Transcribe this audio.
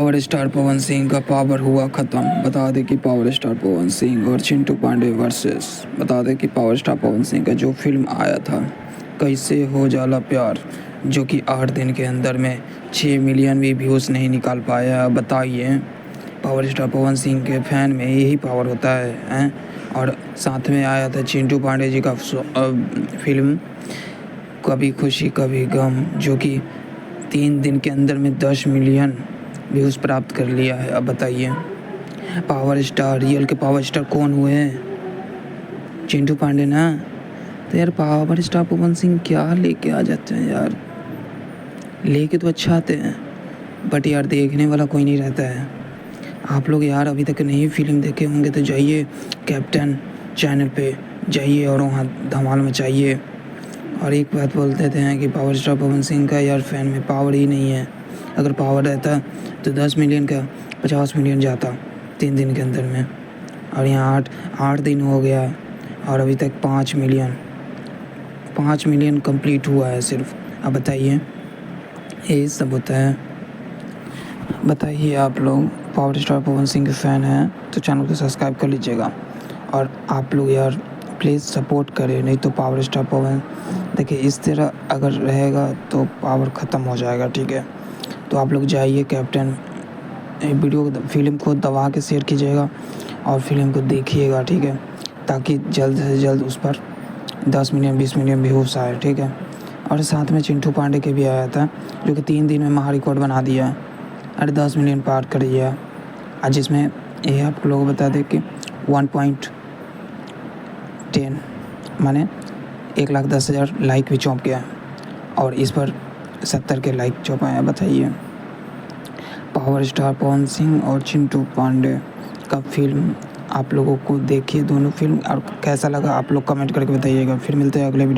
Power star Pawan Singh का power हुआ ख़त्म। बता दें कि पावर स्टार पवन सिंह और चिंटू पांडे वर्सेस। बता दें कि पावर स्टार पवन सिंह का जो फिल्म आया था कैसे हो जाला प्यार, जो कि 8 दिन के अंदर में 6 मिलियन भी व्यूज़ नहीं निकाल पाया। बताइए, पावर स्टार पवन सिंह के फैन में यही पावर होता है। और साथ में आया था चिंटू पांडे जी का फिल्म कभी खुशी कभी गम, जो कि 3 दिन के अंदर में 10 मिलियन व्यूज़ प्राप्त कर लिया है। अब बताइए, पावर स्टार रियल के पावर स्टार कौन हुए हैं? चिंटू पांडे ना। तो यार पावर स्टार पवन सिंह क्या लेके आ जाते हैं यार, लेके तो अच्छा आते हैं बट यार देखने वाला कोई नहीं रहता है। आप लोग यार अभी तक नई फिल्म देखे होंगे तो जाइए कैप्टन चैनल पे जाइए और वहाँ धमाल मचाइए। और एक बात बोलते थे कि पावर स्टार पवन सिंह का यार फैन में पावर ही नहीं है। अगर पावर रहता तो 10 मिलियन का 50 मिलियन जाता 3 दिन के अंदर में। और यहाँ 8 दिन हो गया और अभी तक 5 मिलियन कंप्लीट हुआ है सिर्फ। अब बताइए, यही सब होता है। बताइए, आप लोग पावर स्टार पवन सिंह के फ़ैन हैं तो चैनल को सब्सक्राइब कर लीजिएगा। और आप लोग यार प्लीज़ सपोर्ट करें, नहीं तो पावर स्टार पवन देखिए इस तरह अगर रहेगा तो पावर ख़त्म हो जाएगा। ठीक है, तो आप लोग जाइए कैप्टन वीडियो फिल्म को दबा के शेयर कीजिएगा और फिल्म को देखिएगा। ठीक है, ताकि जल्द से जल्द उस पर 10 मिलियन 20 मिलियन व्यूज़ आए। ठीक है, और साथ में चिंटू पांडे के भी आया था जो कि 3 दिन में महा रिकॉर्ड बना दिया है। अरे 10 मिलियन पार कर दिया आज, जिसमें ये आप लोगों को बता दें कि 1.10 माने 1,10,000 लाइक भी चौंक गया और इस पर 70 के लाइक चौंका है। बताइए, पावर स्टार पवन सिंह और चिंटू पांडे का फिल्म आप लोगों को देखिए दोनों फिल्म, और कैसा लगा आप लोग कमेंट करके बताइएगा। फिर मिलते हैं अगले वीडियो में।